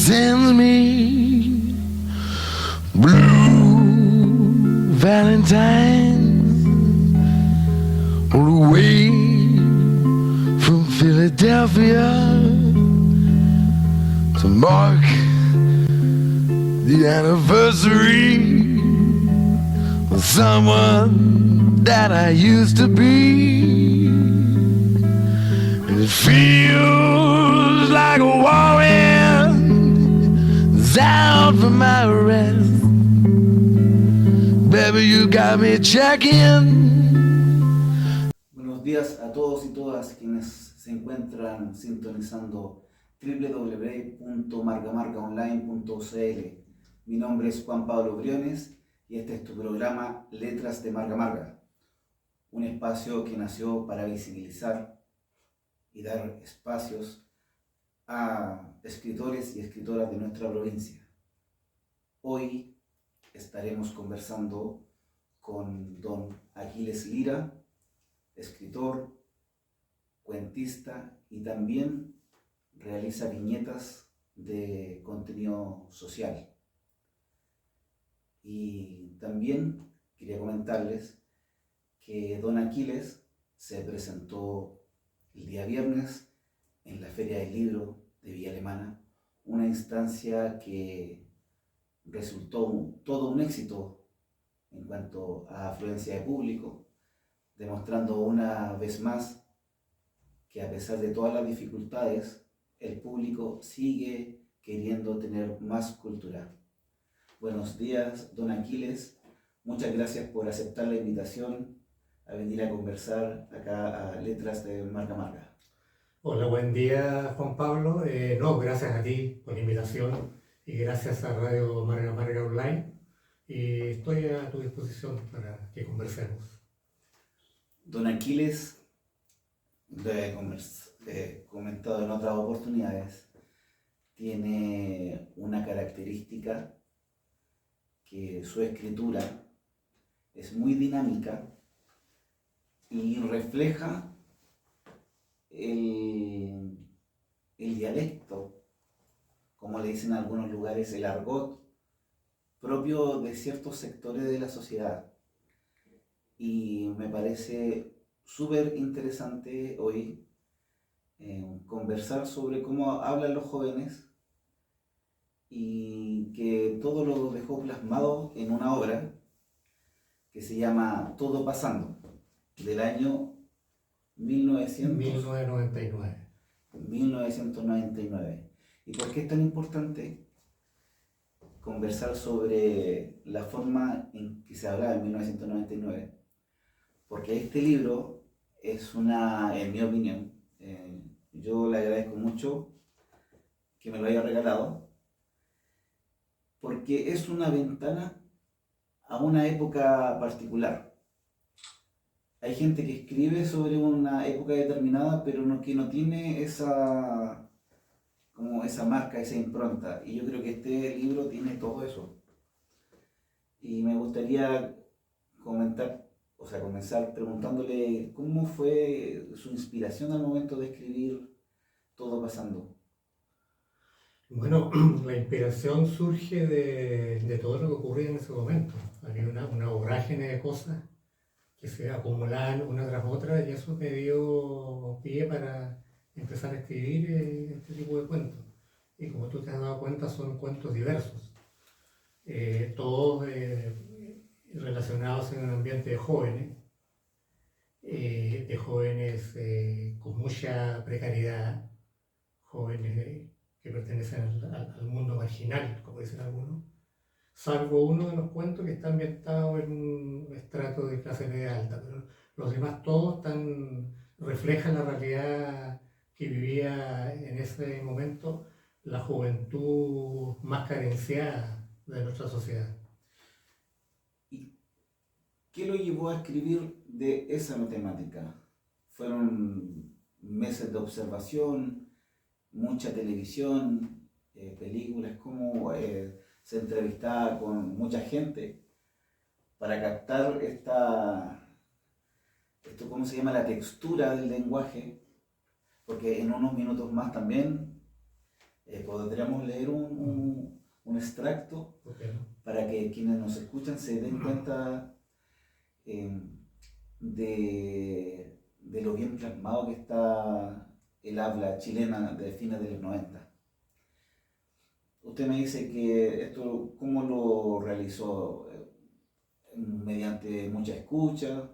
sends me blue valentines all the way from Philadelphia to mark the anniversary of someone that I used to be. And it feels like a whirlwind out for my rest. Baby, you got me checking. Buenos días a todos y todas quienes se encuentran sintonizando www.margamargaonline.cl. Mi nombre es Juan Pablo Briones y este es tu programa Letras de Marga Marga, un espacio que nació para visibilizar y dar espacios a escritores y escritoras de nuestra provincia. Hoy estaremos conversando con don Aquiles Lira, escritor, cuentista y también realiza viñetas de contenido social. Y también quería comentarles que don Aquiles se presentó el día viernes en la Feria del Libro de Villa Alemana, una instancia que resultó todo un éxito en cuanto a afluencia de público, demostrando una vez más que a pesar de todas las dificultades, el público sigue queriendo tener más cultura. Buenos días, don Aquiles. Muchas gracias por aceptar la invitación a venir a conversar acá a Letras de Marga Marga. Hola, buen día, Juan Pablo. Gracias a ti por la invitación y gracias a Radio Marga Marga Online. Y estoy a tu disposición para que conversemos. Don Aquiles, lo he comentado en otras oportunidades, tiene una característica que su escritura es muy dinámica y refleja el dialecto, como le dicen en algunos lugares, el argot propio de ciertos sectores de la sociedad. Y me parece súper interesante hoy conversar sobre cómo hablan los jóvenes y que todo lo dejó plasmado en una obra que se llama Todo Pasando, del año 1999. ¿Y por qué es tan importante conversar sobre la forma en que se hablaba en 1999? Porque este libro es en mi opinión, yo le agradezco mucho que me lo haya regalado, porque es una ventana a una época particular. Hay gente que escribe sobre una época determinada, pero que no tiene esa marca, esa impronta. Y yo creo que este libro tiene todo eso. Y me gustaría comenzar preguntándole cómo fue su inspiración al momento de escribir Todo Pasando. Bueno, la inspiración surge de todo lo que ocurría en ese momento. Había una vorágine de cosas que se acumulaban una tras otra y eso me dio pie para empezar a escribir este tipo de cuentos. Y como tú te has dado cuenta, son cuentos diversos, todos relacionados en un ambiente de jóvenes con mucha precariedad, jóvenes que pertenecen al mundo marginal, como dicen algunos, salvo uno de los cuentos que está ambientado en un estrato de clase media alta, pero los demás todos reflejan la realidad que vivía en ese momento la juventud más carenciada de nuestra sociedad. ¿Y qué lo llevó a escribir de esa temática? ¿Fueron meses de observación, mucha televisión, películas? ¿Cómo se entrevistaba con mucha gente para captar ¿cómo se llama? La textura del lenguaje? Porque en unos minutos más también Podríamos leer un extracto ¿Por qué no? para que quienes nos escuchan se den cuenta eh, de lo bien plasmado que está el habla chilena de fines de los 90. Usted me dice que esto, ¿cómo lo realizó? ¿Mediante mucha escucha?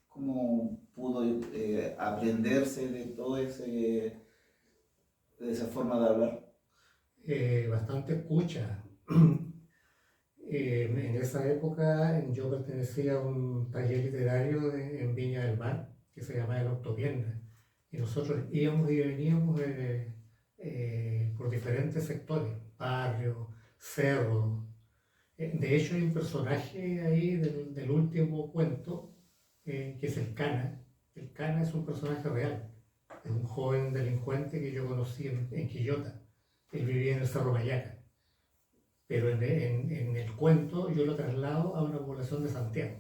¿Cómo pudo aprenderse de todo de esa forma de hablar? Bastante escucha. En esa época yo pertenecía a un taller literario en Viña del Mar que se llamaba El Octopierna, y nosotros íbamos y veníamos por diferentes sectores, barrios, cerros. De hecho hay un personaje ahí del último cuento que es el Cana. El Cana es un personaje real, es un joven delincuente que yo conocí en Quillota. Él vivía en el Cerro Mayaca, pero en el cuento yo lo traslado a una población de Santiago.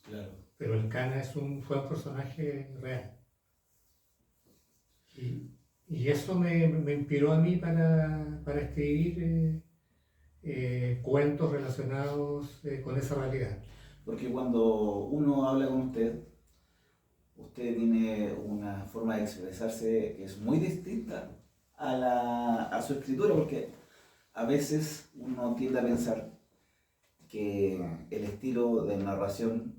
Claro. Pero el Cana fue un personaje real. Y eso me inspiró a mí para escribir cuentos relacionados con esa realidad. Porque cuando uno habla con usted tiene una forma de expresarse que es muy distinta a su escritura, porque a veces uno tiende a pensar que el estilo de narración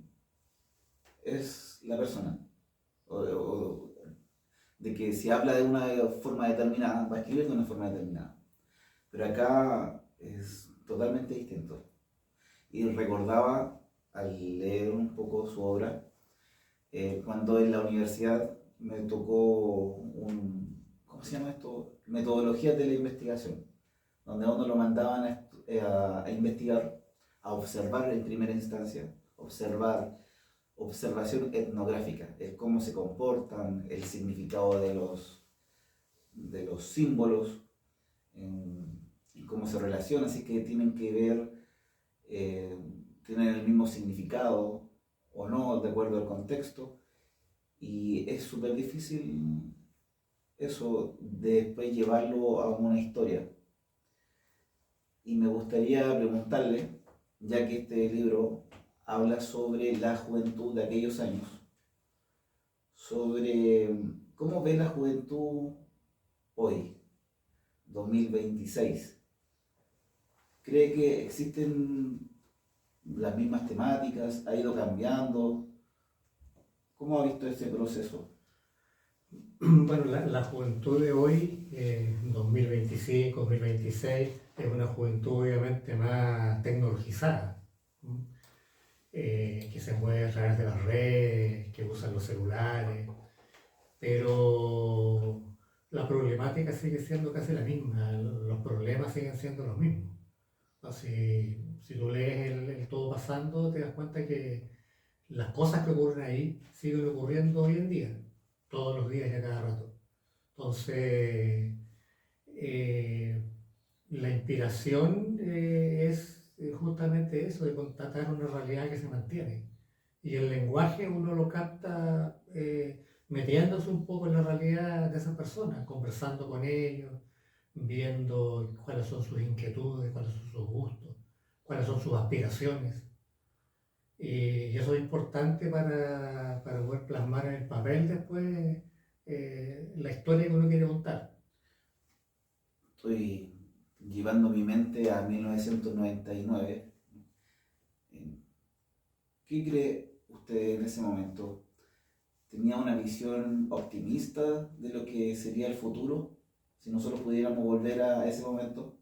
es la persona, o de que si habla de una forma determinada, va a escribir de una forma determinada. Pero acá es totalmente distinto. Y recordaba, al leer un poco su obra, cuando en la universidad me tocó ¿cómo se llama esto? Metodologías de la investigación, donde a uno lo mandaban a investigar, a observar en primera instancia, observación etnográfica, el cómo se comportan, el significado de los símbolos, y cómo se relacionan, así que tienen que ver, tienen el mismo significado o no, de acuerdo al contexto, y es súper difícil eso de después llevarlo a una historia. Y me gustaría preguntarle, ya que este libro habla sobre la juventud de aquellos años, sobre cómo ve la juventud hoy, 2026. ¿Cree que existen las mismas temáticas? ¿Ha ido cambiando? ¿Cómo ha visto ese proceso? Bueno, la juventud de hoy, 2025, 2026, es una juventud obviamente más tecnologizada, que se mueve a través de las redes, que usan los celulares, pero la problemática sigue siendo casi la misma, los problemas siguen siendo los mismos. Si tú lees el Todo Pasando, te das cuenta que las cosas que ocurren ahí siguen ocurriendo hoy en día, todos los días y a cada rato. Entonces, la inspiración es justamente eso, de constatar una realidad que se mantiene. Y el lenguaje uno lo capta metiéndose un poco en la realidad de esas personas, conversando con ellos, viendo cuáles son sus inquietudes, cuáles son sus gustos, cuáles son sus aspiraciones. Y eso es importante para poder plasmar en el papel después la historia que uno quiere contar. Estoy llevando mi mente a 1999. ¿Qué cree usted en ese momento? ¿Tenía una visión optimista de lo que sería el futuro? Si nosotros pudiéramos volver a ese momento,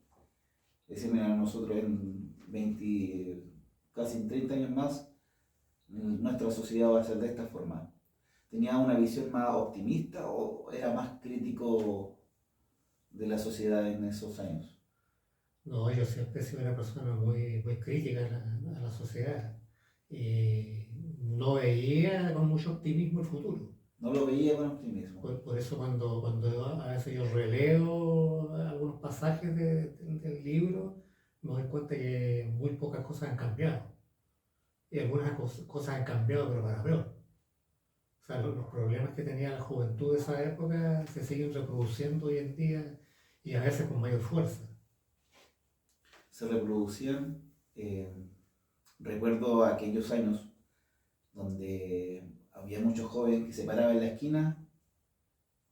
decir, mira, nosotros en 20, casi en 30 años más, nuestra sociedad va a ser de esta forma. ¿Tenía una visión más optimista o era más crítico de la sociedad en esos años? No, yo siempre he sido una persona muy, muy crítica a la sociedad y no veía con mucho optimismo el futuro. No lo veía con optimismo. Por eso cuando a veces yo releo algunos pasajes del libro, me doy cuenta que muy pocas cosas han cambiado. Y algunas cosas han cambiado, pero para peor. O sea, los problemas que tenía la juventud de esa época se siguen reproduciendo hoy en día y a veces con mayor fuerza. Se reproducían, recuerdo aquellos años donde había muchos jóvenes que se paraban en la esquina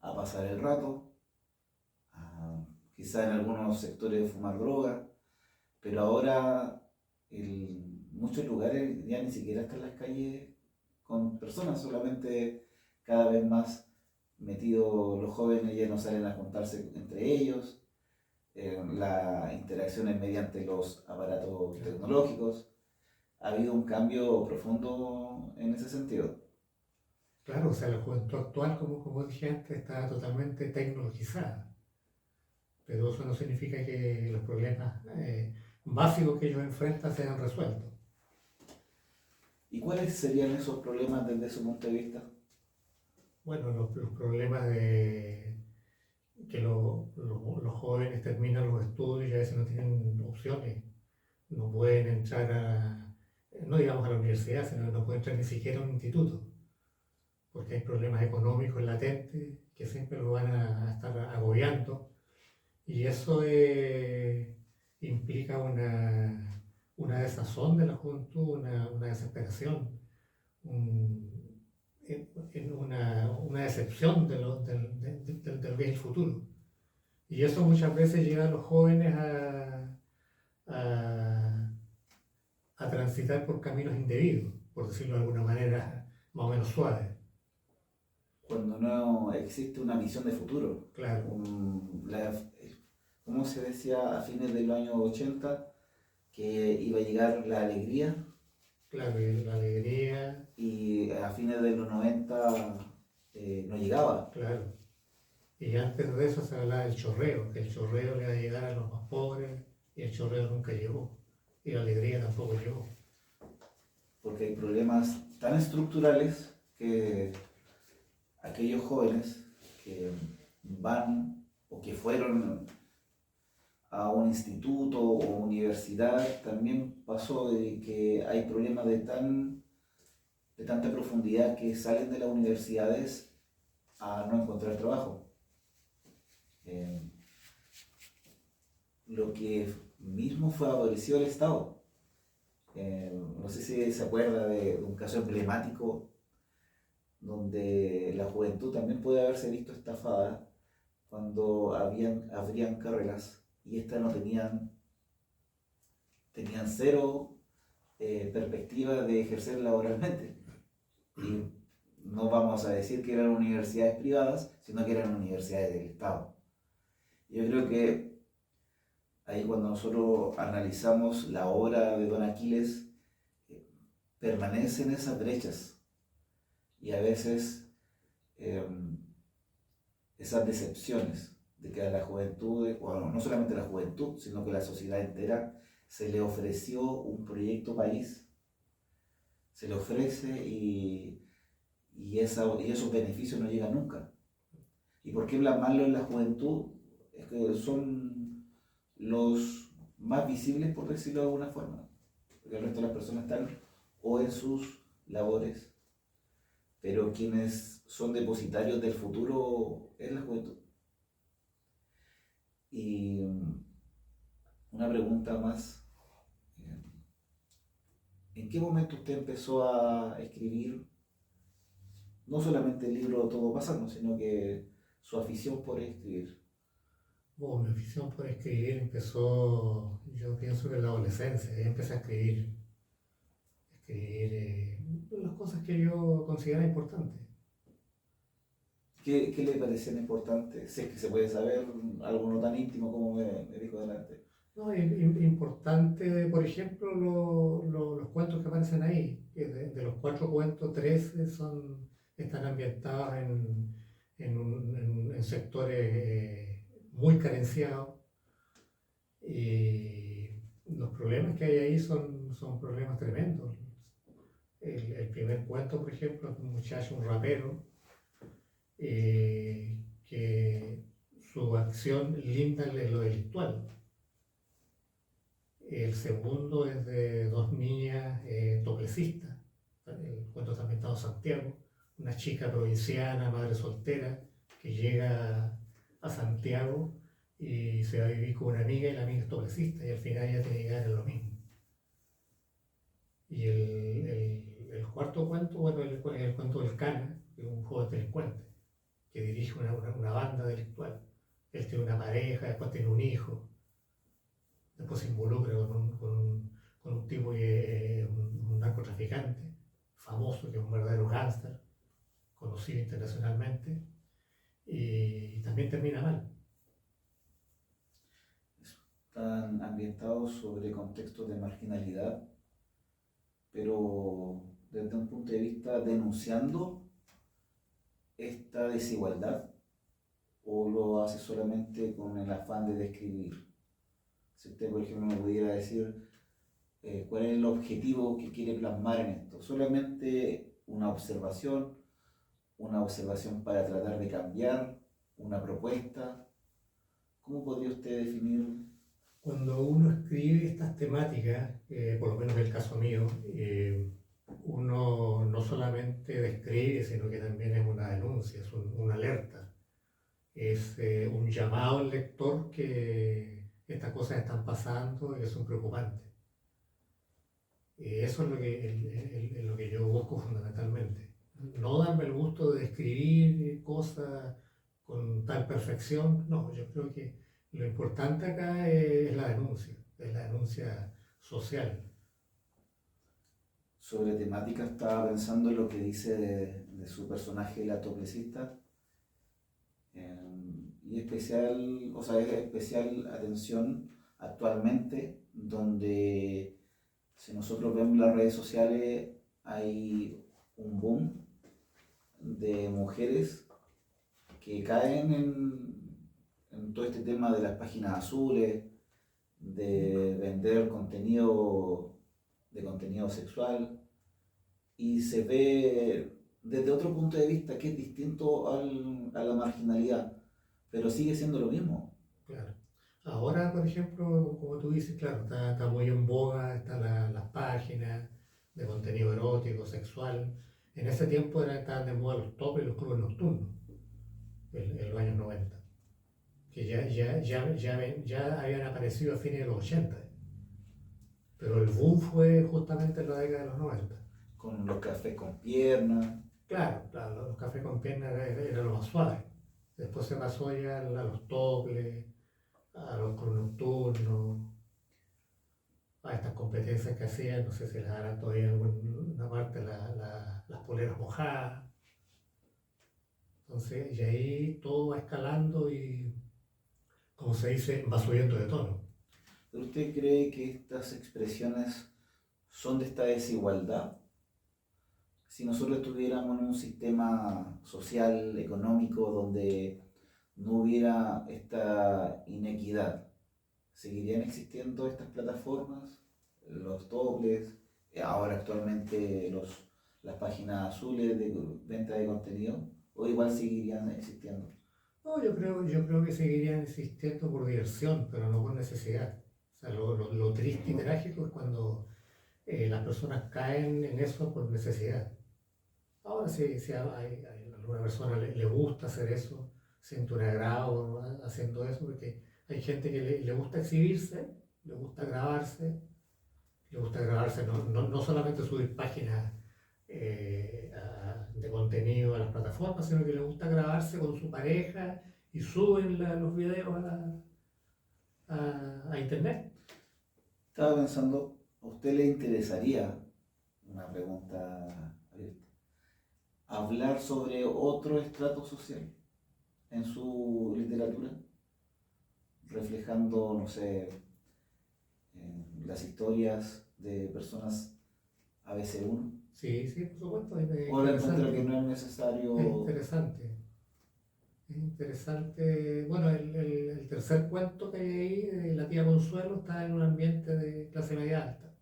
a pasar el rato, quizá en algunos sectores fumar droga, pero ahora en muchos lugares ya ni siquiera están las calles con personas, solamente cada vez más metidos los jóvenes, ya no salen a juntarse entre ellos, la interacción es mediante los aparatos tecnológicos. Ha habido un cambio profundo en ese sentido. Claro, o sea, la juventud actual, como dije antes, está totalmente tecnologizada, pero eso no significa que los problemas básicos que ellos enfrentan sean resueltos. ¿Y cuáles serían esos problemas desde su punto de vista? Bueno, los problemas de que los jóvenes terminan los estudios y a veces no tienen opciones, no pueden entrar no digamos a la universidad, sino que no pueden entrar ni siquiera a un instituto, porque hay problemas económicos latentes que siempre lo van a estar agobiando, y eso implica una desazón de la juventud, una desesperación, una decepción del bien futuro. Y eso muchas veces lleva a los jóvenes a transitar por caminos indebidos, por decirlo de alguna manera más o menos suave. Cuando no existe una visión de futuro. Claro. ¿Cómo se decía a fines de los años 80? Que iba a llegar la alegría. Claro, y la alegría. Y a fines de los 90 no llegaba. Claro. Y antes de eso se hablaba del chorreo, que el chorreo le iba a llegar a los más pobres, y el chorreo nunca llegó. Y la alegría tampoco llegó. Porque hay problemas tan estructurales que aquellos jóvenes que van o que fueron a un instituto o universidad, también pasó de que hay problemas de tanta profundidad que salen de las universidades a no encontrar trabajo. Lo que mismo fue favorecido el Estado. No sé si se acuerda de un caso emblemático donde la juventud también puede haberse visto estafada cuando abrían carreras y estas no tenían cero perspectiva de ejercer laboralmente. Y no vamos a decir que eran universidades privadas, sino que eran universidades del Estado. Yo creo que ahí cuando nosotros analizamos la obra de Don Aquiles, permanecen esas brechas y a veces esas decepciones de que a la juventud, bueno, no solamente a la juventud, sino que a la sociedad entera se le ofreció un proyecto país, se le ofrece y esos beneficios no llegan nunca. ¿Y por qué plasmarlo en la juventud? Es que son los más visibles, por decirlo de alguna forma, porque el resto de las personas están o en sus labores, pero quienes son depositarios del futuro es la juventud. Y una pregunta más, ¿en qué momento usted empezó a escribir no solamente el libro Todo Pasando, sino que su afición por escribir? Mi afición por escribir empezó, yo pienso que en la adolescencia, ahí empecé a escribir las cosas que yo consideraba importantes. ¿Qué le parecían importantes? Si es que se puede saber, algo no tan íntimo como me dijo delante. No, importante, por ejemplo, los cuentos que aparecen ahí, que de los 4 cuentos, 13 están ambientados en sectores muy carenciados, y los problemas que hay ahí son problemas tremendos. El primer cuento, por ejemplo, es un muchacho, un rapero, que su acción linda es lo delictual. El segundo es de 2 niñas toplecistas. El cuento está ambientado en Santiago, una chica provinciana, madre soltera, que llega a Santiago y se va a vivir con una amiga y la amiga es toplecista y al final ella tiene que quedar en lo mismo. Y el cuarto cuento, bueno, el cuento del Cana, que es un joven delincuente que dirige una banda delictual. Él tiene una pareja, después tiene un hijo, después se involucra con un tipo que es un narcotraficante famoso, que es un verdadero gángster, conocido internacionalmente, y también termina mal. Están ambientados sobre contextos de marginalidad, pero desde un punto de vista denunciando esta desigualdad, o lo hace solamente con el afán de describir. Si usted, por ejemplo, me pudiera decir cuál es el objetivo que quiere plasmar en esto, solamente una observación para tratar de cambiar, una propuesta. ¿Cómo podría usted definir? Cuando uno escribe estas temáticas, por lo menos en el caso mío, uno no solamente describe, sino que también es una denuncia, es una alerta, es un llamado al lector que estas cosas están pasando y que son preocupantes. Eso es lo que yo busco fundamentalmente. No darme el gusto de describir cosas con tal perfección, no, yo creo que lo importante acá es la denuncia social. Sobre temática, estaba pensando en lo que dice de su personaje, la toplecista, y especial, o sea, es especial atención actualmente, donde si nosotros vemos las redes sociales, hay un boom de mujeres que caen en todo este tema de las páginas azules, de vender contenido sexual, y se ve desde otro punto de vista que es distinto a la marginalidad, pero sigue siendo lo mismo. Claro. Ahora, por ejemplo, como tú dices, claro, está muy en boga, están las páginas de contenido erótico, sexual. En ese tiempo estaban de moda los topes y los clubes nocturnos, en los años 90, que ya habían aparecido a fines de los 80. Pero el boom fue justamente en la década de los 90. Con los cafés con piernas. Claro, los cafés con piernas era lo más suave. Después se pasó ya a los toples, a los clubes nocturnos, a estas competencias que hacían, no sé si las harán todavía en alguna parte, las poleras mojadas. Entonces, y ahí todo va escalando y, como se dice, va subiendo de tono. ¿Pero usted cree que estas expresiones son de esta desigualdad? Si nosotros estuviéramos en un sistema social, económico, donde no hubiera esta inequidad, ¿seguirían existiendo estas plataformas, los toples, ahora actualmente las páginas azules de venta de contenido, o igual seguirían existiendo? No, yo creo que seguirían existiendo por diversión, pero no por necesidad. O sea, lo triste y trágico es cuando las personas caen en eso por necesidad. Ahora si hay alguna persona le gusta hacer eso, siente un agrado haciendo eso, porque hay gente que le gusta exhibirse, le gusta grabarse no solamente subir páginas de contenido a las plataformas, sino que le gusta grabarse con su pareja y suben los videos a internet. Estaba pensando, ¿a usted le interesaría, una pregunta abierta, hablar sobre otro estrato social en su literatura, reflejando, no sé, las historias de personas ABC1? Sí, por supuesto. ¿O le encuentra que no es necesario? Es interesante. Es interesante. Bueno, el tercer cuento que hay ahí, de la tía Consuelo, está en un ambiente de clase media alta.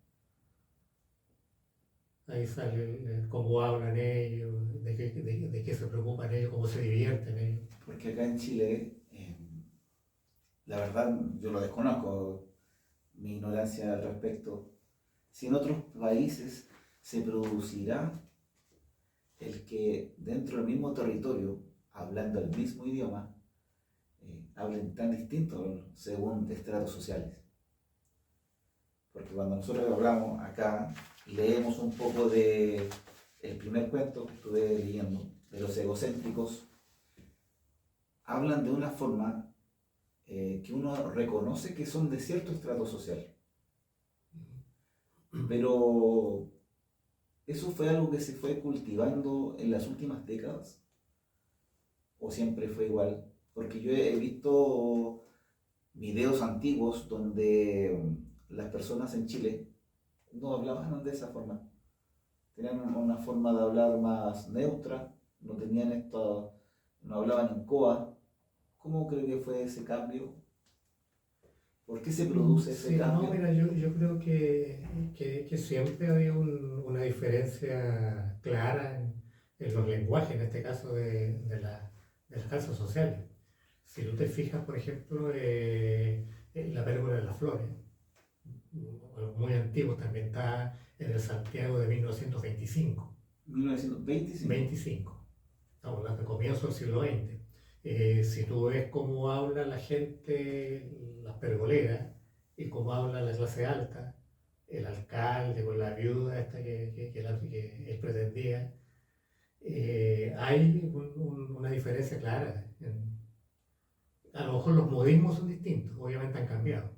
Ahí sale cómo hablan ellos, de qué se preocupan ellos, cómo se divierten ellos. Porque acá en Chile, la verdad, yo lo desconozco, mi ignorancia al respecto. Si en otros países se producirá el que dentro del mismo territorio, hablando el mismo idioma, hablen tan distintos según estratos sociales. Porque cuando nosotros hablamos acá, leemos un poco de el primer cuento que estuve leyendo, de los egocéntricos, hablan de una forma que uno reconoce que son de cierto estrato social. Pero eso fue algo que se fue cultivando en las últimas décadas, o siempre fue igual, porque yo he visto videos antiguos donde las personas en Chile no hablaban de esa forma, tenían una forma de hablar más neutra, no tenían esto, no hablaban en coa. ¿Cómo creo que fue ese cambio? ¿Por qué se produce ese Sí, cambio? no, mira, yo creo que siempre había una diferencia clara en los lenguajes, en este caso de las clases sociales. Si tú te fijas, por ejemplo, en la película de las flores, muy antiguo, también está en el Santiago de 1925. 1925. 25. Estamos hablando de comienzo del siglo XX. Si tú ves cómo habla la gente, las pergoleras, y cómo habla la clase alta, el alcalde con la viuda esta que él pretendía, hay una diferencia clara. A lo mejor los modismos son distintos, obviamente han cambiado.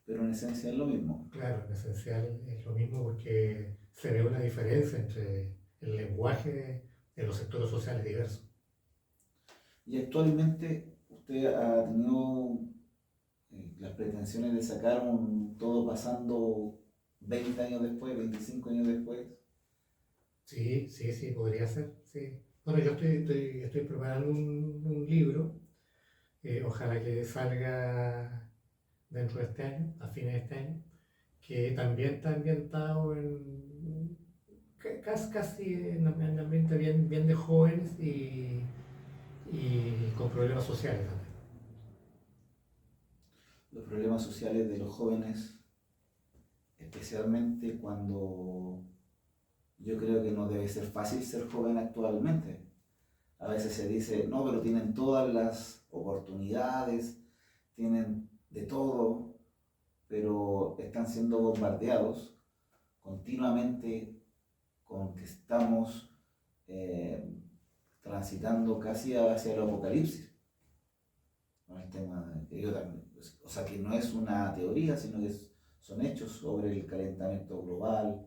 Pero en esencia es lo mismo. Claro, en esencial es lo mismo porque se ve una diferencia entre el lenguaje de los sectores sociales diversos. Y actualmente usted ha tenido las pretensiones de sacar un todo pasando 20 años después, 25 años después. Sí, podría ser, sí. Bueno, yo estoy preparando un libro, ojalá que salga dentro de este año, a fines de este año, que también está ambientado casi en un ambiente bien de jóvenes y con problemas sociales también. Los problemas sociales de los jóvenes, especialmente cuando yo creo que no debe ser fácil ser joven actualmente. A veces se dice, no, pero tienen todas las oportunidades, tienen de todo, pero están siendo bombardeados continuamente con que estamos transitando casi hacia el apocalipsis. ¿No? El tema que yo también, o sea, que no es una teoría, sino que son hechos sobre el calentamiento global,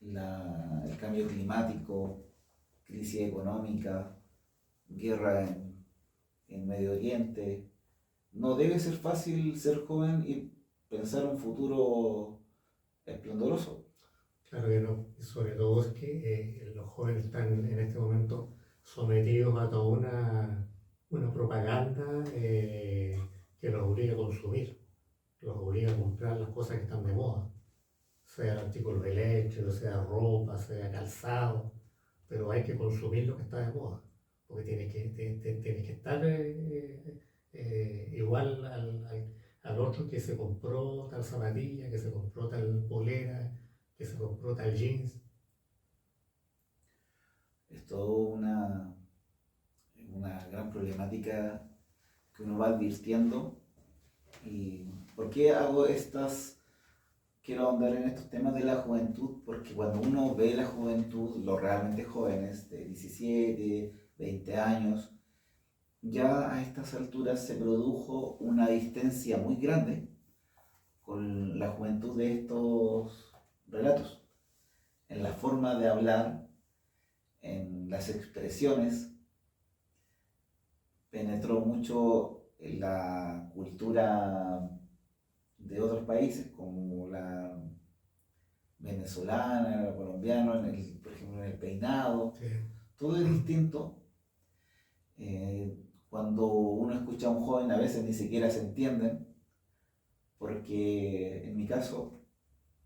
el cambio climático, crisis económica, guerra en Medio Oriente. No debe ser fácil ser joven y pensar un futuro esplendoroso. Claro que no, y sobre todo es que los jóvenes están en este momento sometidos a toda una propaganda que los obliga a consumir, los obliga a comprar las cosas que están de moda, sea artículos eléctricos, sea ropa, sea calzado, pero hay que consumir lo que está de moda, porque tienes que estar igual al otro que se compró tal zapatilla, que se compró tal polera, que se compró tal jeans. Es toda una gran problemática que uno va advirtiendo. ¿Y por qué quiero ahondar en estos temas de la juventud? Porque cuando uno ve la juventud, los realmente jóvenes de 17, 20 años, ya a estas alturas se produjo una distancia muy grande con la juventud de estos relatos, en la forma de hablar, en las expresiones. Penetró mucho en la cultura de otros países como la venezolana, la colombiana, por ejemplo en el peinado. Sí. Todo es distinto. Cuando uno escucha a un joven a veces ni siquiera se entienden, porque en mi caso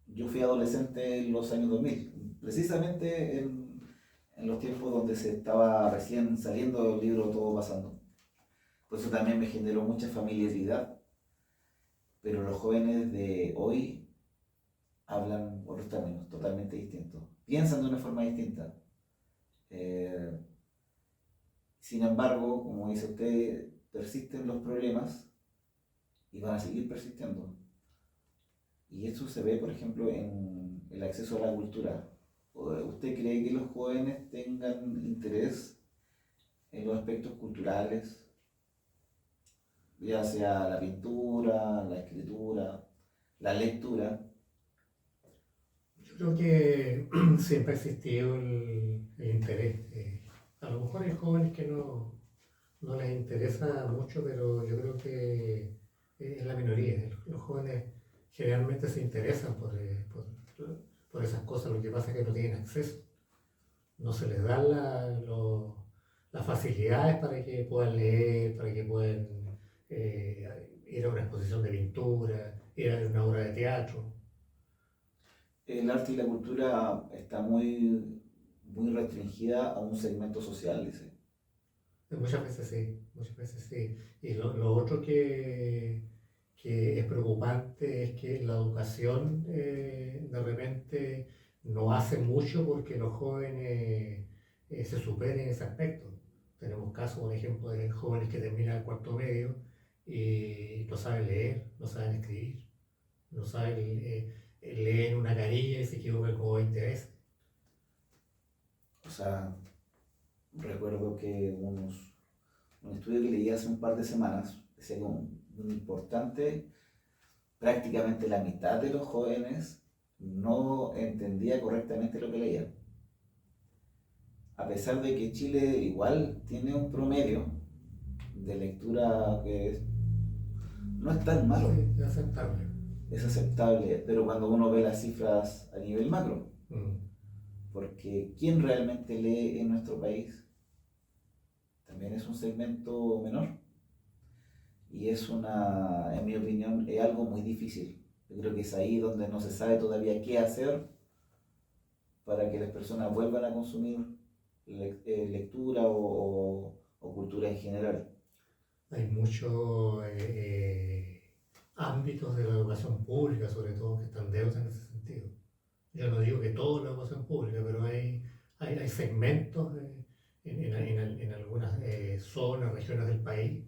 yo fui adolescente en los años 2000, precisamente en los tiempos donde se estaba recién saliendo el libro Todo Pasando. Por eso también me generó mucha familiaridad. Pero los jóvenes de hoy hablan otros términos totalmente distintos, piensan de una forma distinta. Sin embargo, como dice usted, persisten los problemas y van a seguir persistiendo. Y eso se ve, por ejemplo, en el acceso a la cultura. ¿Usted cree que los jóvenes tengan interés en los aspectos culturales, ya sea la pintura, la escritura, la lectura? Yo creo que siempre ha existido el interés. A lo mejor hay jóvenes que no les interesa mucho, pero yo creo que es la minoría. Los jóvenes generalmente se interesan por esas cosas, lo que pasa es que no tienen acceso. No se les dan las facilidades para que puedan leer, para que puedan ir a una exposición de pintura, ir a una obra de teatro. El arte y la cultura está muy restringida a un segmento social, dice. Muchas veces sí, muchas veces sí. Y lo otro que es preocupante es que la educación de repente no hace mucho porque los jóvenes se superen en ese aspecto. Tenemos casos, por ejemplo, de jóvenes que terminan el cuarto medio y no saben leer, no saben escribir, no saben leer una carilla y se equivocan como 20 veces. O sea, recuerdo que un estudio que leí hace un par de semanas decía que un importante, prácticamente la mitad de los jóvenes no entendía correctamente lo que leían. A pesar de que Chile igual tiene un promedio de lectura que no es tan malo, Sí, es aceptable. es aceptable, pero cuando uno ve las cifras a nivel macro, Mm. porque ¿quién realmente lee en nuestro país? También es un segmento menor. Y en mi opinión, es algo muy difícil. Yo creo que es ahí donde no se sabe todavía qué hacer para que las personas vuelvan a consumir lectura o cultura en general. Hay muchos ámbitos de la educación pública, sobre todo, que están deudas en ese sentido. Yo no digo que toda la educación pública, pero hay segmentos en algunas zonas, regiones del país,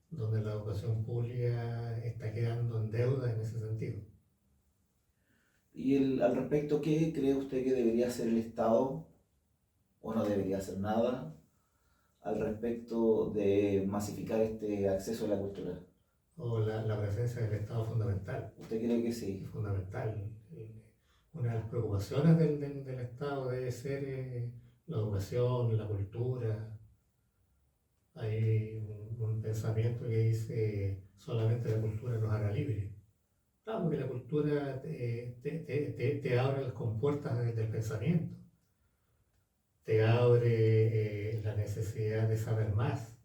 donde la educación pública está quedando en deuda en ese sentido. Y al respecto, ¿qué cree usted que debería hacer el Estado o no debería hacer nada al respecto de masificar este acceso a la cultura? O la presencia del Estado es fundamental. ¿Usted cree que sí? Es fundamental. Una de las preocupaciones del Estado debe ser la educación, la cultura. Hay un pensamiento que dice solamente la cultura nos hará libres. Claro, porque la cultura te abre las compuertas del pensamiento, te abre la necesidad de saber más,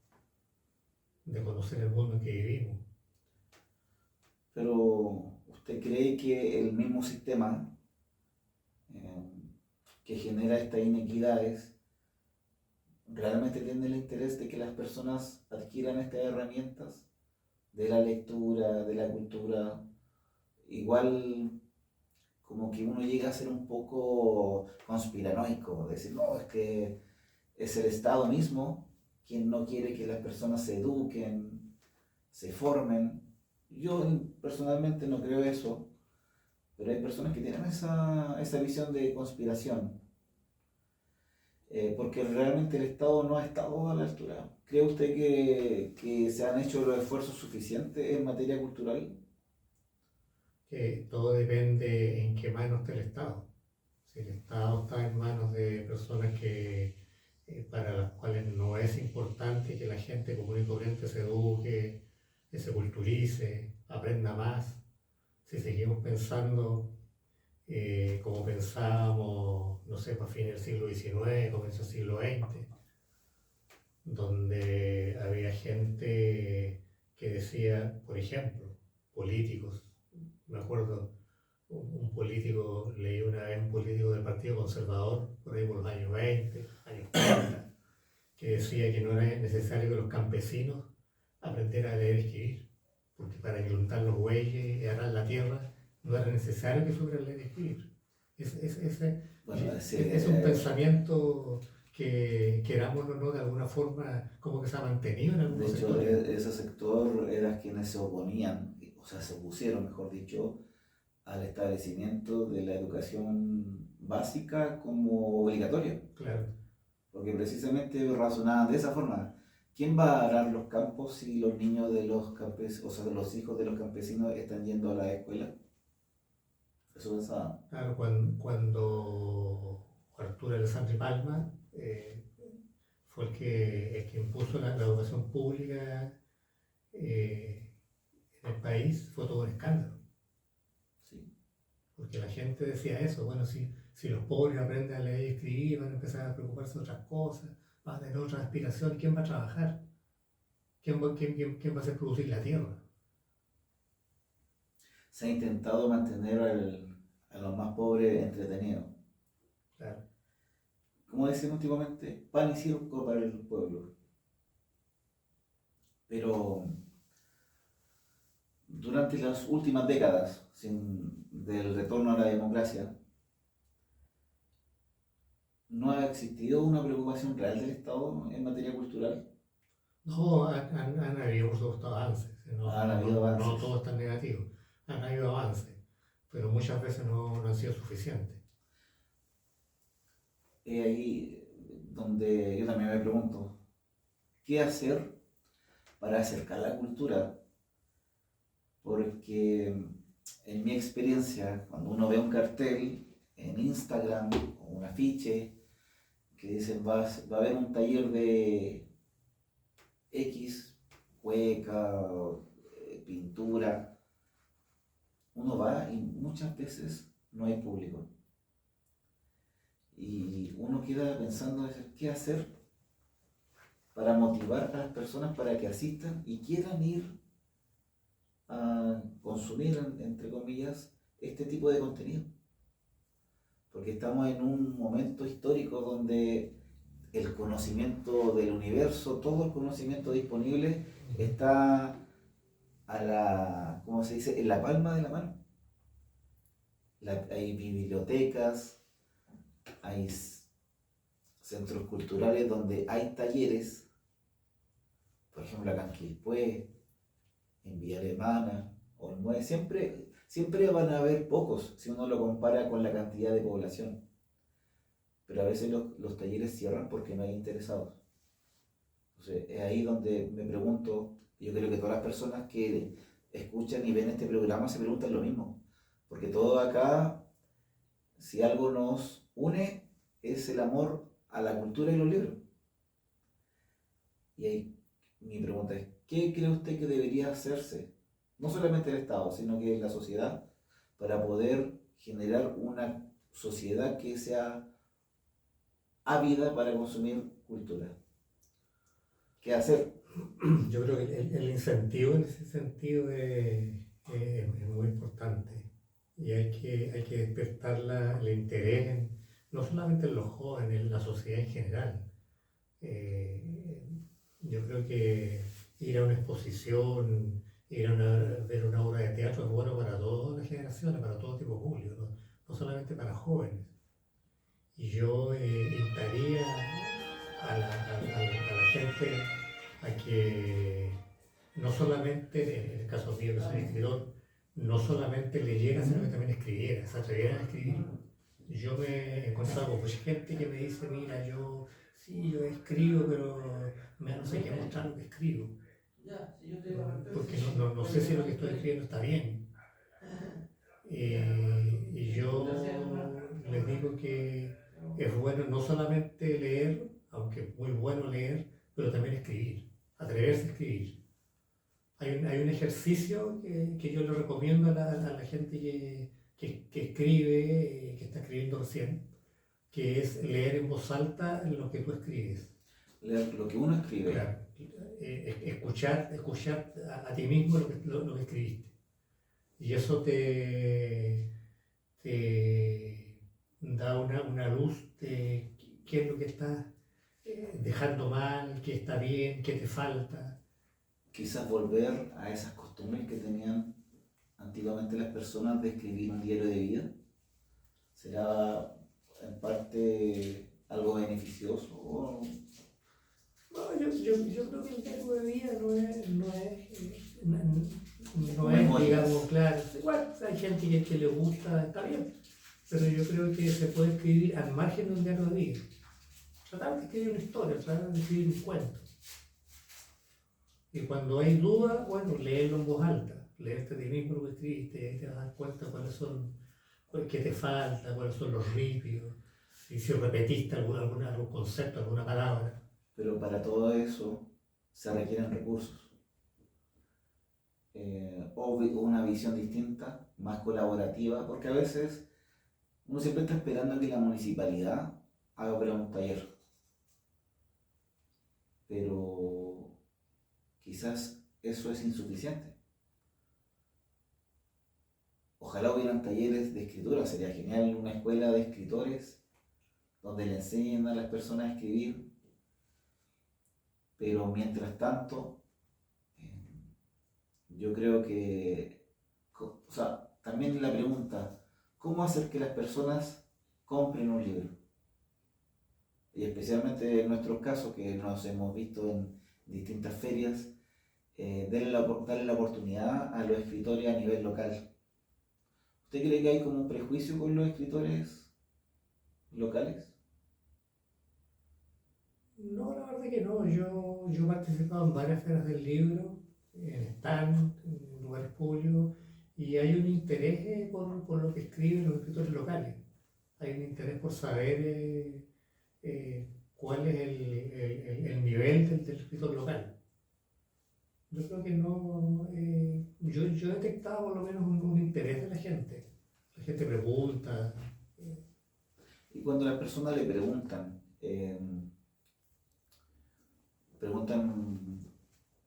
de conocer el mundo en que vivimos. Pero ¿usted cree que el mismo sistema que genera estas inequidades realmente tiene el interés de que las personas adquieran estas herramientas de la lectura, de la cultura? Igual como que uno llega a ser un poco conspiranoico, decir, no, es que es el Estado mismo quien no quiere que las personas se eduquen, se formen. Yo personalmente no creo eso, pero hay personas que tienen esa visión de conspiración, porque realmente el Estado no ha estado a la altura. ¿Cree usted que se han hecho los esfuerzos suficientes en materia cultural? Que todo depende en qué manos está el Estado. Si el Estado está en manos de personas para las cuales no es importante que la gente común y corriente se eduque, que se culturice, aprenda más, si seguimos pensando como pensábamos, no sé, para fines del siglo XIX, comienzo del siglo XX, donde había gente que decía, por ejemplo, políticos, me acuerdo, un político, leí una vez un político del Partido Conservador, por ahí por los años 20, años 30, que decía que no era necesario que los campesinos aprendieran a leer y escribir, porque para juntar los bueyes y arar la tierra no era necesario que supieran leer y escribir. Es un pensamiento que querámoslo o no, de alguna forma, como que se ha mantenido en De algunos hecho, sectores. ese sector eran quienes se oponían, o sea, se opusieron, mejor dicho, al establecimiento de la educación básica como obligatoria, Claro, porque precisamente razonaban de esa forma. ¿Quién va a arar los campos si los niños de los campesinos, o sea, los hijos de los campesinos están yendo a la escuela? Eso pensaban. claro, cuando Arturo Alessandri Palma fue el que impuso la educación pública en el país, fue todo un escándalo. Sí. Porque la gente decía eso, bueno, si los pobres aprenden a leer y escribir, van a empezar a preocuparse de otras cosas, van a tener otra aspiración, ¿quién va a trabajar? ¿Quién va a hacer producir la tierra? Se ha intentado mantener a los más pobres entretenidos. Claro. Como decían últimamente, pan y circo para el pueblo. Pero durante las últimas décadas del retorno a la democracia, no ha existido una preocupación real del Estado en materia cultural. No, han habido por supuesto avances, Han habido avances. no todo es tan negativo, han habido avances, pero muchas veces no han sido suficientes. Es ahí donde yo también me pregunto, ¿qué hacer para acercar la cultura? Porque en mi experiencia, cuando uno ve un cartel en Instagram o un afiche que dicen va a haber un taller de X, cueca, pintura, uno va y muchas veces no hay público. Y uno queda pensando, ¿qué hacer para motivar a las personas para que asistan y quieran ir a consumir, entre comillas, este tipo de contenido? Porque estamos en un momento histórico donde el conocimiento del universo, todo el conocimiento disponible está ¿cómo se dice?, en la palma de la mano. Hay bibliotecas, hay centros culturales donde hay talleres, por ejemplo acá en Quilpué, en Villa Alemana, Olmué, siempre van a haber pocos si uno lo compara con la cantidad de población. Pero a veces los talleres cierran porque no hay interesados. Entonces es ahí donde me pregunto, yo creo que todas las personas que escuchan y ven este programa se preguntan lo mismo. Porque todo acá, si algo nos une, es el amor a la cultura y los libros. Y ahí mi pregunta es, ¿qué cree usted que debería hacerse? No solamente el Estado, sino que la sociedad, para poder generar una sociedad que sea ávida para consumir cultura. ¿Qué hacer? Yo creo que el incentivo en ese sentido es muy importante y hay que despertar el interés no solamente en los jóvenes, en la sociedad en general. Yo creo que ir a una exposición, ver una obra de teatro es bueno para todas las generaciones, para todo tipo de público, no solamente para jóvenes. Y yo invitaría a la gente a que no solamente, en el caso mío que soy escritor, no solamente leyera, sino que también escribiera, se atrevieran a escribir. Yo me he encontrado con mucha gente que me dice, mira, yo escribo, pero no sé qué mostrar lo que escribo. Porque no sé si lo que estoy escribiendo está bien. Y yo les digo que es bueno no solamente leer, aunque es muy bueno leer, pero también escribir, atreverse a escribir. Hay un ejercicio que yo le recomiendo a la gente que escribe, que está escribiendo recién, que es leer en voz alta lo que tú escribes. Leer lo que uno escribe. Claro, escuchar a ti mismo lo que escribiste. Y eso te da una luz de qué es lo que estás dejando mal, qué está bien, qué te falta. Quizás volver a esas costumbres que tenían antiguamente las personas de escribir un diario de vida. Será en parte algo beneficioso. No, yo creo que el diario de vida no es, Memorias. digamos, claro. Igual hay gente que le gusta, está bien, pero yo creo que se puede escribir al margen de un diario de vida. Tratar de escribir una historia, tratar de escribir un cuento. Y cuando hay duda, bueno, léelo en voz alta, leerte a ti mismo lo que escribiste, y te vas a dar cuenta qué te falta, cuáles son los ripios, y si repetiste algún concepto, alguna palabra. Pero para todo eso se requieren recursos. O una visión distinta, más colaborativa, porque a veces uno siempre está esperando que la municipalidad haga un taller. Pero quizás eso es insuficiente. Ojalá hubieran talleres de escritura, sería genial una escuela de escritores donde le enseñen a las personas a escribir. Pero mientras tanto, yo creo que, o sea, también la pregunta, ¿cómo hacer que las personas compren un libro? Y especialmente en nuestros casos, que nos hemos visto en distintas ferias, darle la oportunidad a los escritores a nivel local. ¿Usted cree que hay como un prejuicio con los escritores locales? No, la verdad que no. Yo he participado en varias ferias del libro, en stand, en lugares públicos, y hay un interés por lo que escriben los escritores locales. Hay un interés por saber cuál es el nivel del escritor local. Yo creo que no. Yo he detectado por lo menos un interés de la gente. La gente pregunta. Y cuando las personas le preguntan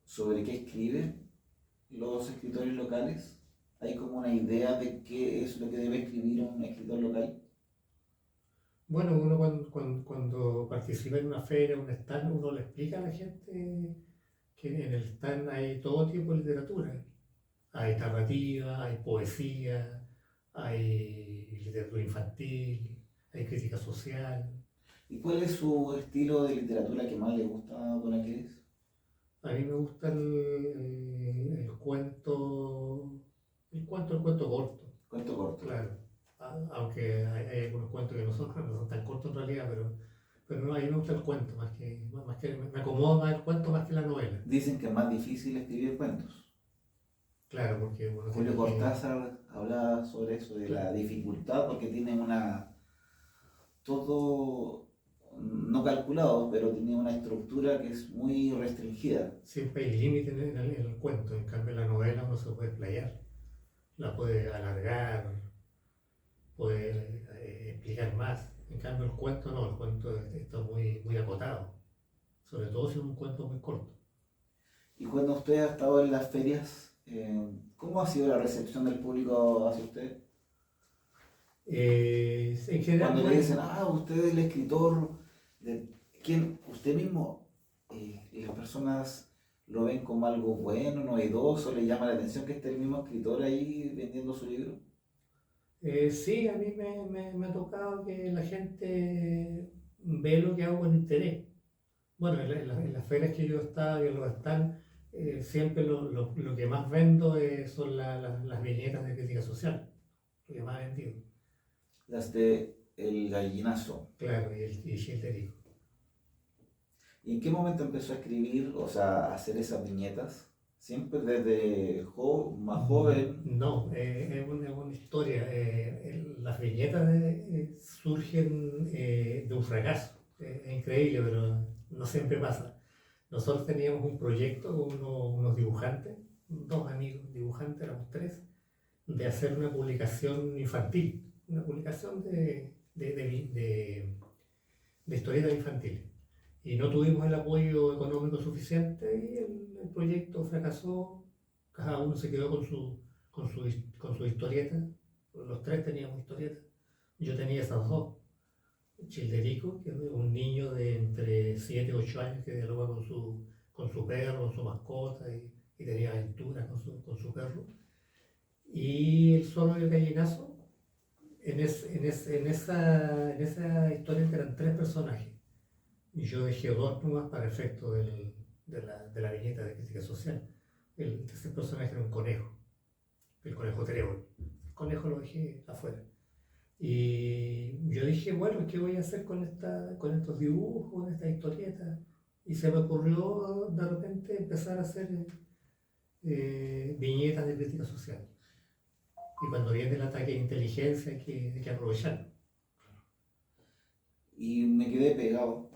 sobre qué escriben los escritores locales, ¿hay como una idea de qué es lo que debe escribir un escritor local? Bueno, uno cuando participa en una feria, un stand, uno le explica a la gente que en el stand hay todo tipo de literatura. Hay narrativa, hay poesía, hay literatura infantil, hay crítica social. ¿Y cuál es su estilo de literatura que más le gusta a don Aquiles? A mí me gusta el cuento corto, Cuento corto. claro. Aunque hay algunos cuentos que no son tan cortos en realidad, pero no, a mí me gusta el cuento, más que me acomoda más el cuento más que la novela. Dicen que es más difícil escribir cuentos. Claro, porque uno Julio tiene Cortázar hablaba sobre eso, de la dificultad, porque tiene todo no calculado, pero tiene una estructura que es muy restringida. siempre hay límites en el cuento, en cambio en la novela uno se puede explayar, la puede alargar, puede explicar más. En cambio el cuento no, el cuento está muy acotado, sobre todo si es un cuento muy corto. Y cuando usted ha estado en las ferias, ¿cómo ha sido la recepción del público hacia usted? En general, Cuando le bueno, dicen, usted es el escritor, de quién, usted mismo, y las personas lo ven como algo bueno, novedoso, le llama la atención que esté el mismo escritor ahí vendiendo su libro. sí, a mí me ha tocado que la gente ve lo que hago con interés. Bueno, en las ferias que yo he estado y en los stands, siempre lo que más vendo son las viñetas de crítica social, lo que más he vendido. Las de El Gallinazo. Claro, y Chilterico. ¿Y en qué momento empezó a escribir, o sea, a hacer esas viñetas? ¿Siempre desde más joven? No, es una historia. Las viñetas surgen de un fracaso. Es increíble, pero no siempre pasa. Nosotros teníamos un proyecto con unos dibujantes, dos amigos dibujantes, éramos tres, de hacer una publicación infantil, una publicación de historietas infantiles. Y no tuvimos el apoyo económico suficiente y el proyecto fracasó. Cada uno se quedó con su historieta. Los tres teníamos historietas. Yo tenía esas dos. Childerico, que es un niño de entre 7 y 8 años que dialoga con su perro, con su mascota y tenía aventuras con su perro. Y El Zorro y el Gallinazo, en esa historia eran tres personajes. Y yo dejé dos nomás para efecto de la viñeta de crítica social. El tercer personaje era un conejo, el conejo Trébol. El conejo lo dejé afuera. Y yo dije, bueno, ¿qué voy a hacer con estos dibujos, con esta historieta? Y se me ocurrió de repente empezar a hacer viñetas de crítica social. Y cuando viene el ataque de inteligencia hay que aprovecharlo. Y me quedé pegado,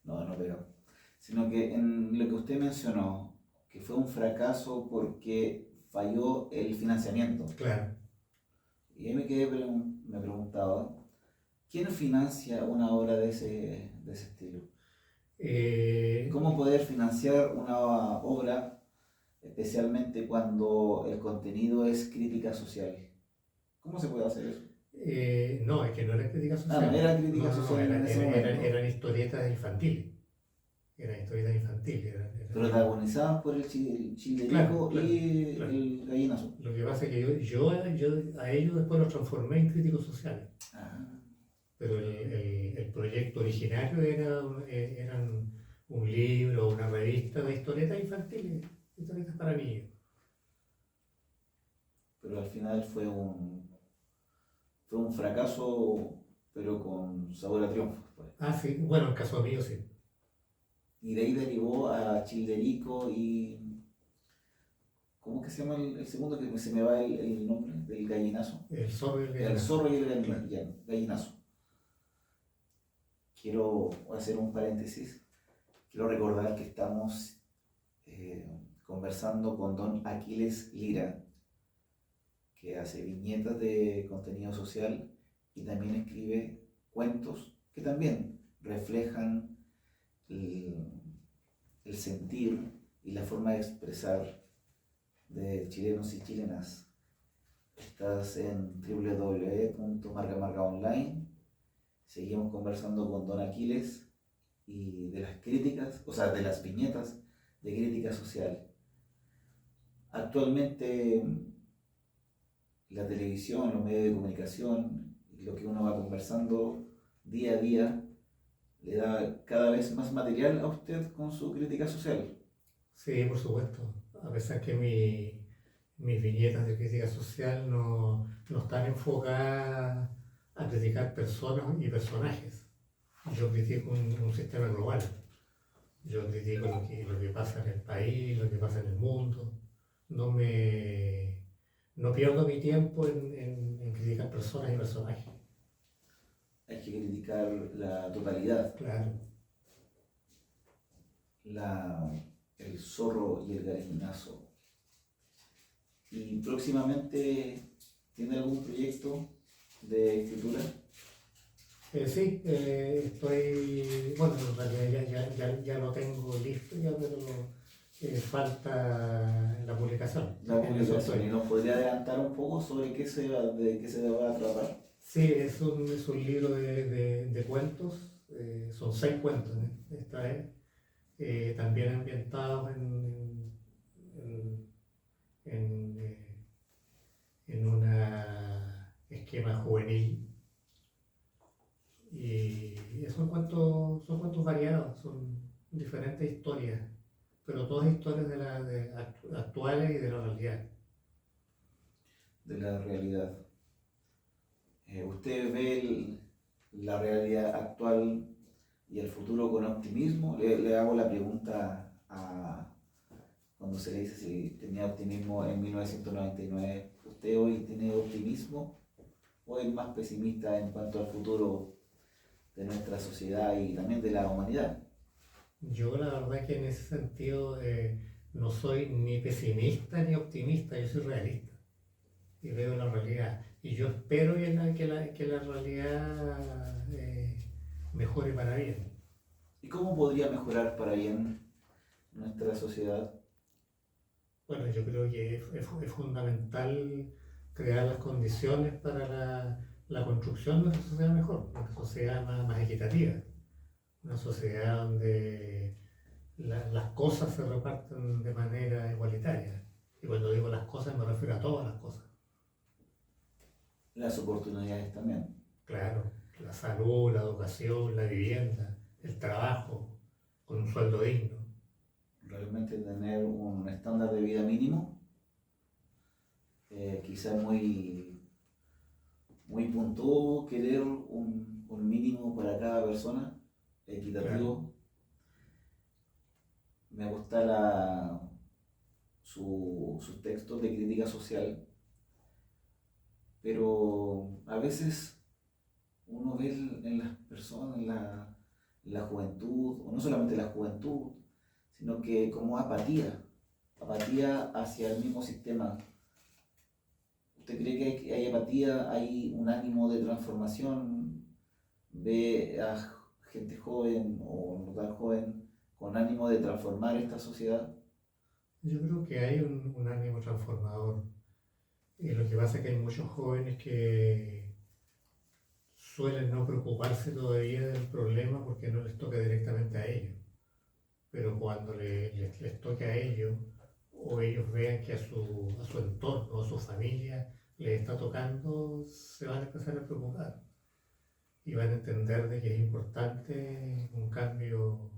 no pegado, sino que en lo que usted mencionó, que fue un fracaso porque falló el financiamiento. Claro. Y ahí me preguntaba, ¿quién financia una obra de ese estilo? ¿Cómo poder financiar una obra, especialmente cuando el contenido es crítica social? ¿Cómo se puede hacer eso? No, es que no era crítica social. No era crítica social en ese momento. Eran historietas infantiles. Eran historietas infantiles. Protagonizadas por el Chilerico Claro, y claro. el Gallinazo. Lo que pasa es que yo a ellos después los transformé en críticos sociales. Pero el proyecto originario eran un libro, una revista de historietas infantiles, historietas para niños. Pero al final fue un fracaso, pero con sabor a triunfo. Pues. Sí, bueno, en el caso mío sí. Y de ahí derivó a Childerico y... ¿Cómo que se llama el segundo? Que se me va el nombre del Gallinazo. El zorro y el gallinazo. El zorro y el Gallinazo. Quiero hacer un paréntesis. Quiero recordar que estamos conversando con don Aquiles Lira, que hace viñetas de contenido social y también escribe cuentos que también reflejan el sentir y la forma de expresar de chilenos y chilenas. Estás en www.margamargaonline. Seguimos conversando con don Aquiles y de las críticas, o sea, de las viñetas de crítica social. Actualmente la televisión, los medios de comunicación, lo que uno va conversando día a día, le da cada vez más material a usted con su crítica social. Sí, por supuesto. A pesar que mis viñetas de crítica social no están enfocadas a criticar personas y personajes. Yo critico un sistema global. Yo critico lo que pasa en el país, lo que pasa en el mundo. No pierdo mi tiempo en criticar personas y personajes. Hay que criticar la totalidad. Claro. El zorro y el gallinazo. ¿Y próximamente tiene algún proyecto de escritura? Sí, estoy, bueno, en realidad ya lo tengo listo, pero falta la publicación. La publicación. ¿Y nos podría adelantar un poco sobre de qué se va a tratar? Sí, es un libro de cuentos, son 6 cuentos esta vez, también ambientados en un esquema juvenil. Y son cuentos variados, son diferentes historias, pero todas historias actuales y de la realidad. De la realidad. ¿Usted ve la realidad actual y el futuro con optimismo? Le hago la pregunta cuando se le dice si tenía optimismo en 1999. ¿Usted hoy tiene optimismo o es más pesimista en cuanto al futuro de nuestra sociedad y también de la humanidad? Yo la verdad que en ese sentido no soy ni pesimista ni optimista, yo soy realista y veo la realidad. Y yo espero que la realidad mejore para bien. ¿Y cómo podría mejorar para bien nuestra sociedad? Bueno, yo creo que es fundamental crear las condiciones para la construcción de una sociedad mejor, una sociedad más equitativa, una sociedad donde las cosas se reparten de manera igualitaria. Y cuando digo las cosas me refiero a todas las cosas. las oportunidades también. Claro, la salud, la educación, la vivienda, el trabajo, con un sueldo digno. Realmente tener un estándar de vida mínimo, quizás muy puntual, querer un mínimo para cada persona, equitativo. Claro. Me gusta sus textos de crítica social, pero a veces uno ve en las personas, en la juventud, o no solamente la juventud, sino que como apatía hacia el mismo sistema. ¿Usted cree que hay apatía, hay un ánimo de transformación? ¿Ve a gente joven o no tan joven con ánimo de transformar esta sociedad? Yo creo que hay un ánimo transformador. Y lo que pasa es que hay muchos jóvenes que suelen no preocuparse todavía del problema porque no les toca directamente a ellos. Pero cuando les toque a ellos, o ellos vean que a su entorno o a su familia les está tocando, se van a empezar a preocupar y van a entender de que es importante un cambio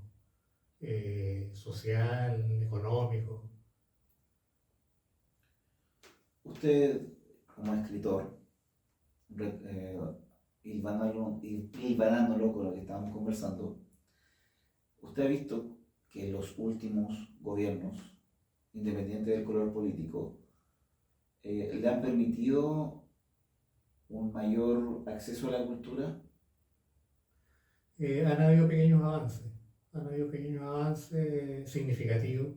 social, económico. Usted, como escritor, hilvanándolo con lo que estábamos conversando, usted ha visto que los últimos gobiernos, independiente del color político, le han permitido un mayor acceso a la cultura. Han habido pequeños avances significativos,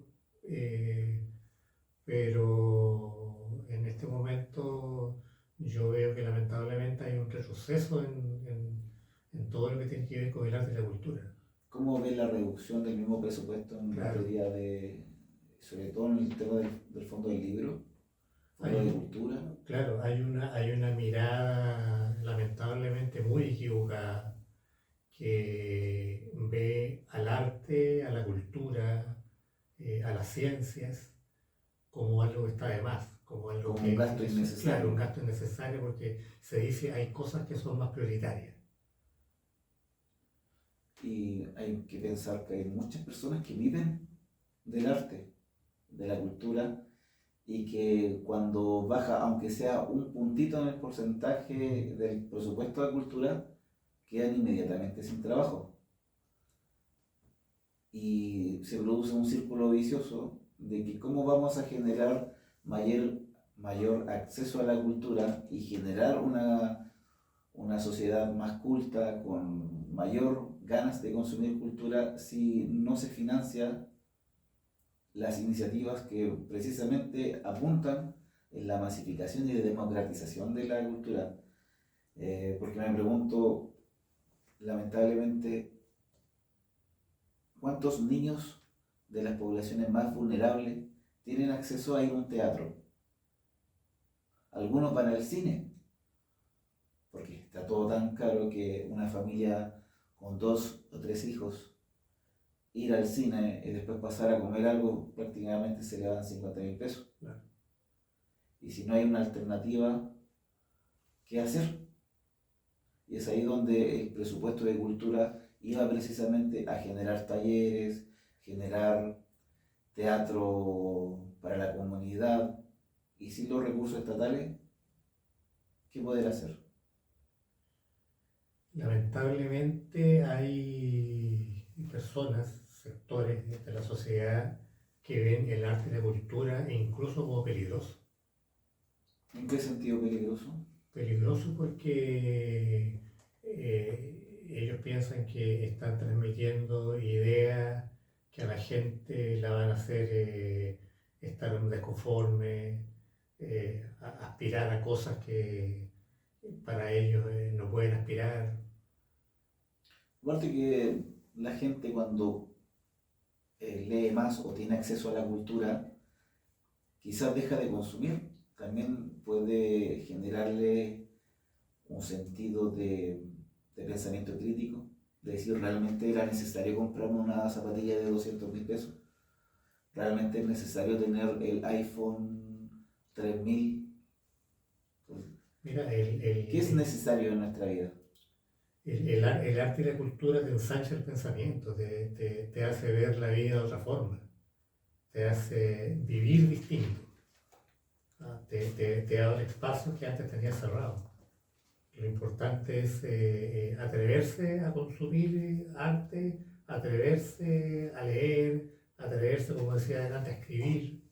pero en este momento yo veo que lamentablemente hay un retroceso en todo lo que tiene que ver con el arte y la cultura. ¿Cómo ve la reducción del mismo presupuesto en Claro. materia de, sobre todo en el tema del fondo del libro, fondo de cultura? Claro, hay una mirada lamentablemente muy equivocada que ve al arte, a la cultura, a las ciencias como algo que está de más, como algo Como que un gasto es, innecesario. claro, un gasto innecesario porque se dice hay cosas que son más prioritarias. Y hay que pensar que hay muchas personas que viven del arte, de la cultura, y que cuando baja, aunque sea un puntito en el porcentaje del presupuesto de cultura, quedan inmediatamente sin trabajo. Y se produce un círculo vicioso de que cómo vamos a generar mayor acceso a la cultura y generar una sociedad más culta, con mayor ganas de consumir cultura, si no se financia las iniciativas que precisamente apuntan en la masificación y la democratización de la cultura. Porque me pregunto, lamentablemente, ¿cuántos niños de las poblaciones más vulnerables tienen acceso a ir a un teatro? Algunos van al cine, porque está todo tan caro que una familia con 2 o 3 hijos, ir al cine y después pasar a comer algo, prácticamente se le van 50.000 pesos. Claro. Y si no hay una alternativa, ¿qué hacer? Y es ahí donde el presupuesto de cultura iba precisamente a generar talleres, generar teatro para la comunidad, y sin los recursos estatales, ¿qué poder hacer? Lamentablemente hay personas, sectores de la sociedad que ven el arte y la cultura incluso como peligroso. ¿En qué sentido peligroso? Peligroso porque ellos piensan que están transmitiendo ideas que a la gente la van a hacer estar en desconforme, aspirar a cosas que para ellos no pueden aspirar. Aparte que la gente cuando lee más o tiene acceso a la cultura, quizás deja de consumir. También puede generarle un sentido de pensamiento crítico, de decir, ¿realmente era necesario comprarme una zapatilla de 200.000 pesos? ¿Realmente es necesario tener el iPhone 3000? Mira, ¿Qué es necesario en nuestra vida? el arte y la cultura te ensancha el pensamiento, te hace ver la vida de otra forma, te hace vivir distinto, te abre espacios que antes tenías cerrados. Lo importante es atreverse a consumir arte, atreverse a leer, atreverse, como decía adelante, a escribir,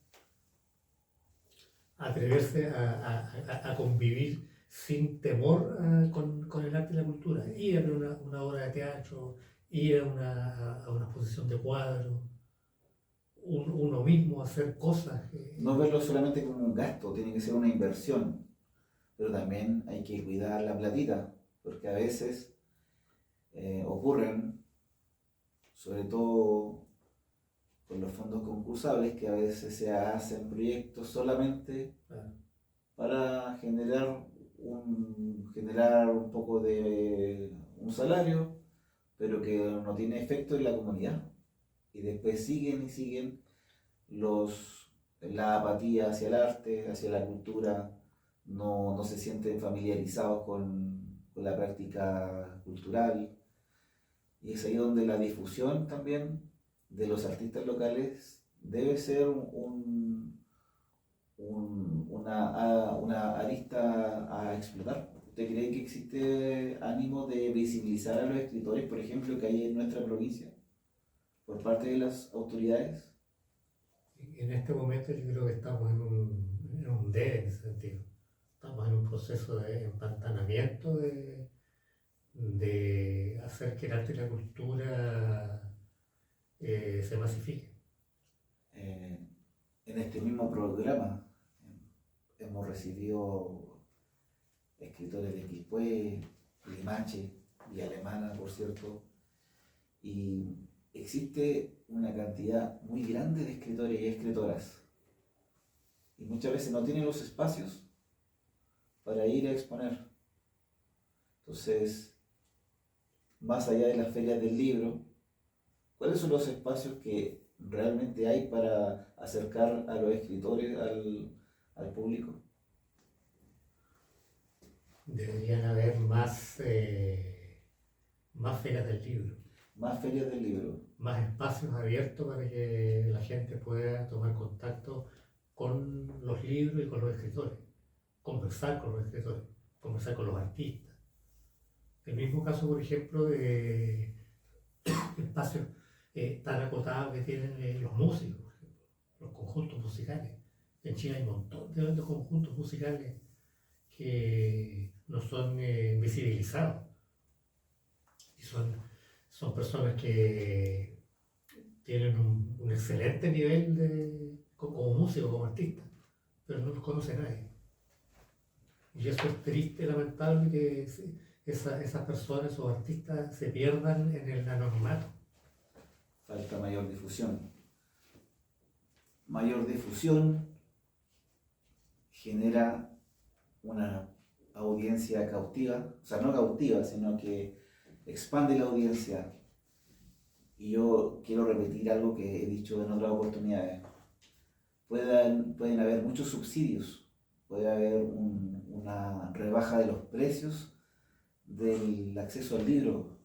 atreverse a convivir sin temor con el arte y la cultura, ir a ver una obra de teatro, ir a una exposición de cuadros, uno mismo hacer cosas. No verlo solamente como un gasto, tiene que ser una inversión, pero también hay que cuidar la platita, porque a veces ocurren, sobre todo con los fondos concursables, que a veces se hacen proyectos solamente Claro. para generar un poco de un salario, pero que no tiene efecto en la comunidad. Y después siguen y siguen la apatía hacia el arte, hacia la cultura, no se sienten familiarizados con la práctica cultural. Y es ahí donde la difusión también de los artistas locales debe ser una arista a explotar. ¿Usted cree que existe ánimo de visibilizar a los escritores, por ejemplo, que hay en nuestra provincia, por parte de las autoridades? En este momento yo creo que estamos en un D en ese sentido. Estamos en un proceso de empantanamiento, de hacer que el arte y la cultura se masifique. En este mismo programa hemos recibido escritores de Quilpué, Limache y Alemana, por cierto, y existe una cantidad muy grande de escritores y escritoras, y muchas veces no tienen los espacios para ir a exponer. Entonces, más allá de las ferias del libro, ¿cuáles son los espacios que realmente hay para acercar a los escritores al público? Deberían haber más ferias del libro, Más ferias del libro. más espacios abiertos para que la gente pueda tomar contacto con los libros y con los escritores, conversar con los escritores, conversar con los artistas. El mismo caso, por ejemplo, de espacios tan acotados que tienen los músicos, por ejemplo, los conjuntos musicales. En Chile hay un montón de conjuntos musicales que no son visibilizados. Y son personas que tienen un excelente nivel como músico, como artista, pero no los conoce nadie. Y eso es triste, lamentable, que esas personas o artistas se pierdan en el anonimato. Falta mayor difusión. Mayor difusión genera una audiencia cautiva, o sea, no cautiva, sino que expande la audiencia. Y yo quiero repetir algo que he dicho en otras oportunidades. Pueden haber muchos subsidios, puede haber una rebaja de los precios del acceso al libro,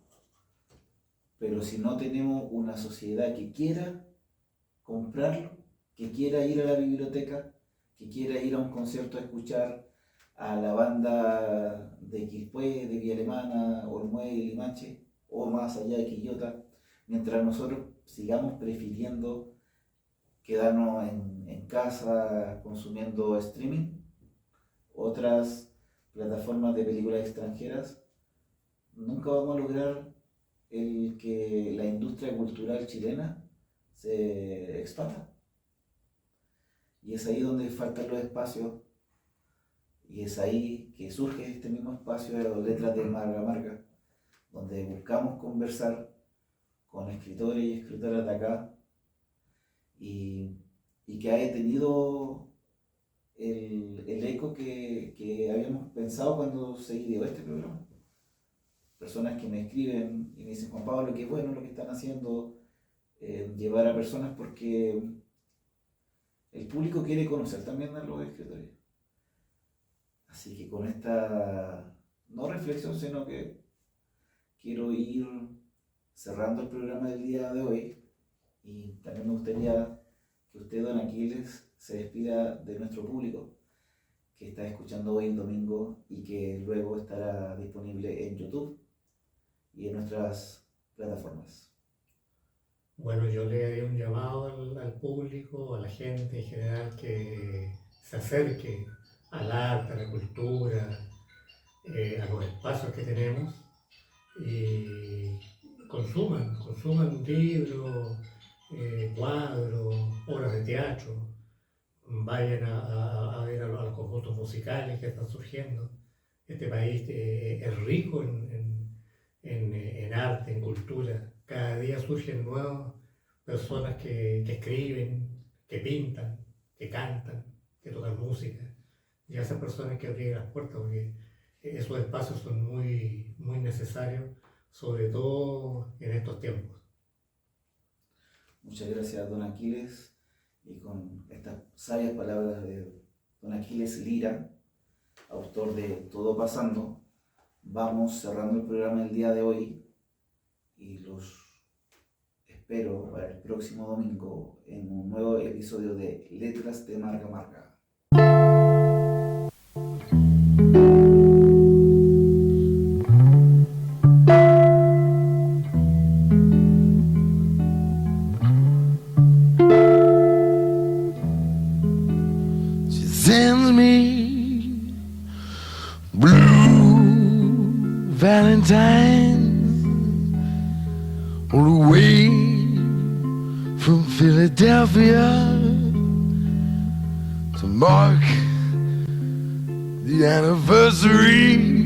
pero si no tenemos una sociedad que quiera comprarlo, que quiera ir a la biblioteca, que quiera ir a un concierto a escuchar a la banda de Quilpué, de Villa Alemana, Olmué y Limache, o más allá de Quillota, mientras nosotros sigamos prefiriendo quedarnos en casa consumiendo streaming, otras plataformas de películas extranjeras, nunca vamos a lograr el que la industria cultural chilena se expanda. Y es ahí donde faltan los espacios, y es ahí que surge este mismo espacio de las letras de Marga Marga, donde buscamos conversar con escritores y escritoras de acá, y que haya tenido el eco que habíamos pensado cuando se ideó este programa. Personas que me escriben y me dicen: Juan Pablo, qué bueno lo que están haciendo, llevar a personas, porque el público quiere conocer también a los escritores. Así Así que con esta, no reflexión, sino que quiero ir cerrando el programa del día de hoy. Y también me gustaría que usted, don Aquiles, se despida de nuestro público que está escuchando hoy el domingo y que luego estará disponible en YouTube y en nuestras plataformas. Bueno, yo le haré un llamado al público, a la gente en general, que se acerque al arte, a la cultura, a los espacios que tenemos y consuman libros, cuadros, obras de teatro, vayan a ver a los conjuntos musicales que están surgiendo. Este país es rico en arte, en cultura. Cada día surgen nuevas personas que escriben, que pintan, que cantan, que tocan música. Y a esas personas hay que abrir las puertas porque esos espacios son muy necesarios, sobre todo en estos tiempos. Muchas gracias, don Aquiles. Y con estas sabias palabras de don Aquiles Lira, autor de Todo Pasando, vamos cerrando el programa del día de hoy y los espero para el próximo domingo en un nuevo episodio de Letras de Marca Marca. She sends me blue valentines all the way from Philadelphia to mark the anniversary